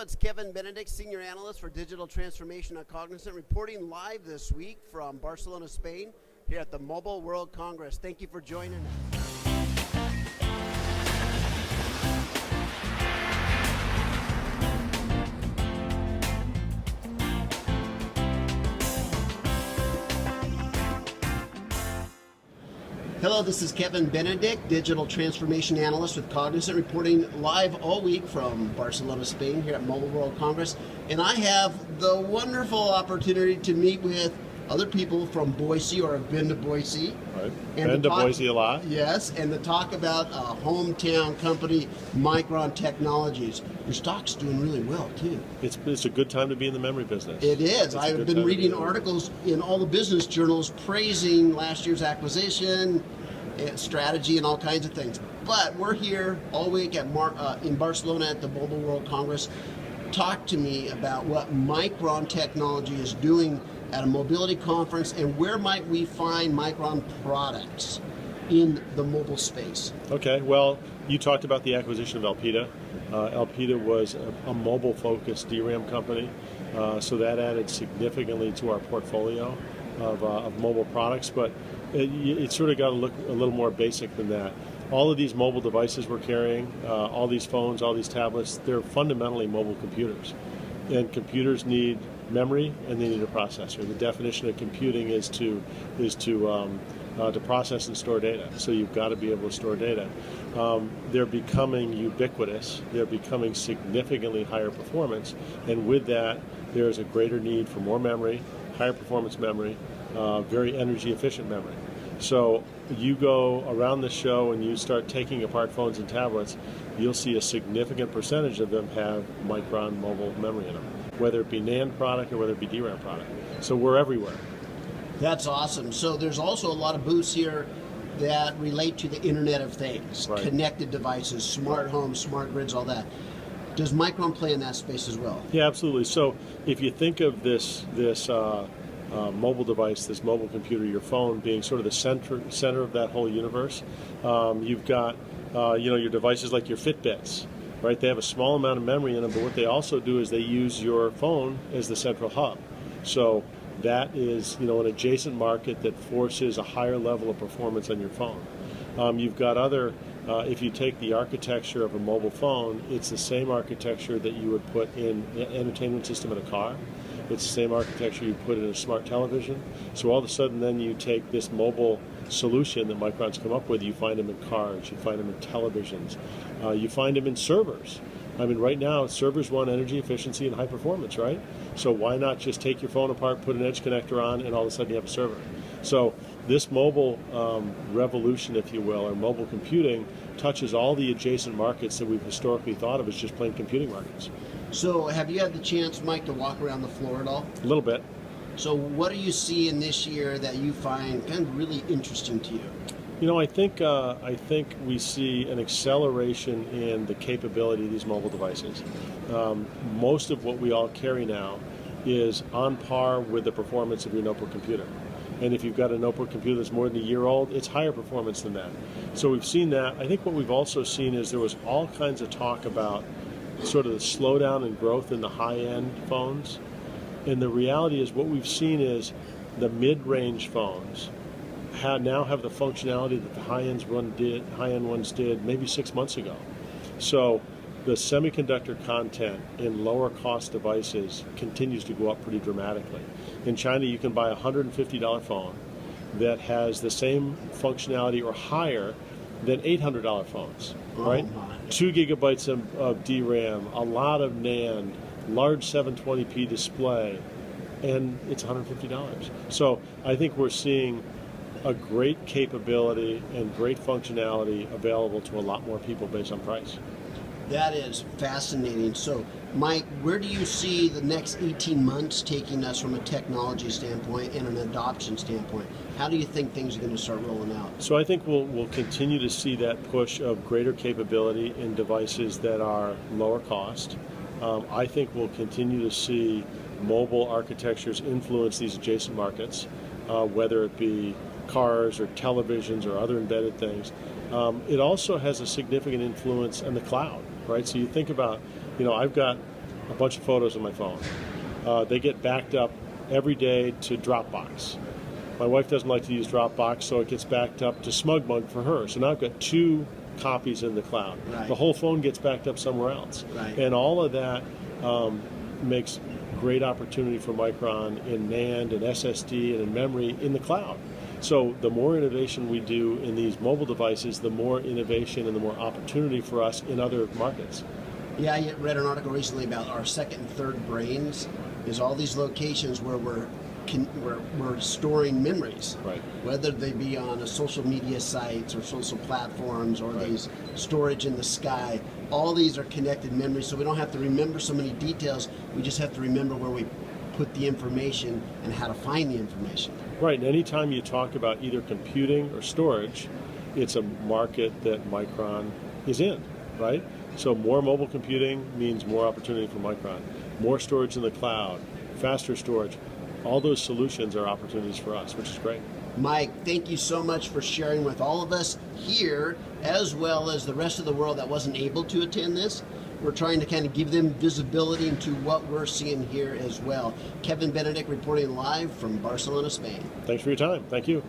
it's Kevin Benedict, Senior Analyst for Digital Transformation at Cognizant, reporting live this week from Barcelona, Spain, here at the Mobile World Congress. Thank you for joining us. Hello, this is Kevin Benedict, Digital Transformation Analyst with Cognizant, reporting live all week from Barcelona, Spain, here at Mobile World Congress. And I have the wonderful opportunity to meet with other people from Boise, or have been to Boise. Right. Been to Boise a lot. Yes, and to talk about a hometown company, Micron Technologies. Your stock's doing really well, too. It's a good time to be in the memory business. It is. I've been reading articles in all the business journals praising last year's acquisition, strategy, and all kinds of things. But we're here all week at in Barcelona at the Mobile World Congress. Talk to me about what Micron Technology is doing at a mobility conference, and where might we find Micron products in the mobile space? Okay, well, you talked about the acquisition of Elpida. Elpida was a mobile-focused DRAM company, so that added significantly to our portfolio of mobile products, but it sort of got to look a little more basic than that. All of these mobile devices we're carrying, all these phones, all these tablets, they're fundamentally mobile computers. And computers need memory, and they need a processor. The definition of computing is to process and store data. So you've got to be able to store data. They're becoming ubiquitous. They're becoming significantly higher performance, and with that, there is a greater need for more memory, higher performance memory, very energy efficient memory. So you go around the show and you start taking apart phones and tablets, you'll see a significant percentage of them have Micron mobile memory in them, whether it be NAND product or whether it be DRAM product. So we're everywhere. That's awesome. So there's also a lot of booths here that relate to the Internet of Things, right. Connected devices, smart homes, smart grids, all that. Does Micron play in that space as well? Yeah, absolutely. So if you think of this mobile device, this mobile computer, your phone being sort of the center of that whole universe, you've got your devices like your Fitbits, right? They have a small amount of memory in them, but what they also do is they use your phone as the central hub. So that is an adjacent market that forces a higher level of performance on your phone. You've got other, if you take the architecture of a mobile phone, it's the same architecture that you would put in an entertainment system in a car. It's the same architecture you put in a smart television. So all of a sudden then you take this mobile solution that Micron's come up with, you find them in cars, you find them in televisions, you find them in servers. I mean, right now, servers want energy efficiency and high performance, right? So why not just take your phone apart, put an edge connector on, and all of a sudden you have a server? So this mobile revolution, if you will, or mobile computing, touches all the adjacent markets that we've historically thought of as just plain computing markets. So have you had the chance, Mike, to walk around the floor at all? A little bit. So what do you see in this year that you find kind of really interesting to you? I think we see an acceleration in the capability of these mobile devices. Most of what we all carry now is on par with the performance of your notebook computer. And if you've got a notebook computer that's more than a year old, it's higher performance than that. So we've seen that. I think what we've also seen is there was all kinds of talk about sort of the slowdown in growth in the high-end phones. And the reality is what we've seen is the mid-range phones now have the functionality that the high-end ones did maybe 6 months ago. So the semiconductor content in lower cost devices continues to go up pretty dramatically. In China, you can buy a $150 phone that has the same functionality or higher than $800 phones, right? 2 gigabytes of DRAM, a lot of NAND, large 720p display, and it's $150. So I think we're seeing a great capability and great functionality available to a lot more people based on price. That is fascinating. So, Mike, where do you see the next 18 months taking us from a technology standpoint and an adoption standpoint? How do you think things are going to start rolling out? So I think we'll continue to see that push of greater capability in devices that are lower cost. I think we'll continue to see mobile architectures influence these adjacent markets, whether it be cars or televisions or other embedded things. It also has a significant influence on the cloud, right? So you think about, I've got a bunch of photos on my phone. They get backed up every day to Dropbox. My wife doesn't like to use Dropbox, so it gets backed up to SmugMug for her. So now I've got 2 copies in the cloud. Right. The whole phone gets backed up somewhere else. Right. And all of that makes great opportunity for Micron in NAND and SSD and in memory in the cloud. So the more innovation we do in these mobile devices, the more innovation and the more opportunity for us in other markets. Yeah, I read an article recently about our second and third brains, is all these locations where we're storing memories, Right. whether they be on a social media sites or social platforms or Right. these storage in the sky. All these are connected memories, so we don't have to remember so many details. We just have to remember where we put the information and how to find the information. Right, and anytime you talk about either computing or storage, it's a market that Micron is in, right? So more mobile computing means more opportunity for Micron. More storage in the cloud, faster storage. All those solutions are opportunities for us, which is great. Mike, thank you so much for sharing with all of us here, as well as the rest of the world that wasn't able to attend this. We're trying to kind of give them visibility into what we're seeing here as well. Kevin Benedict reporting live from Barcelona, Spain. Thanks for your time. Thank you.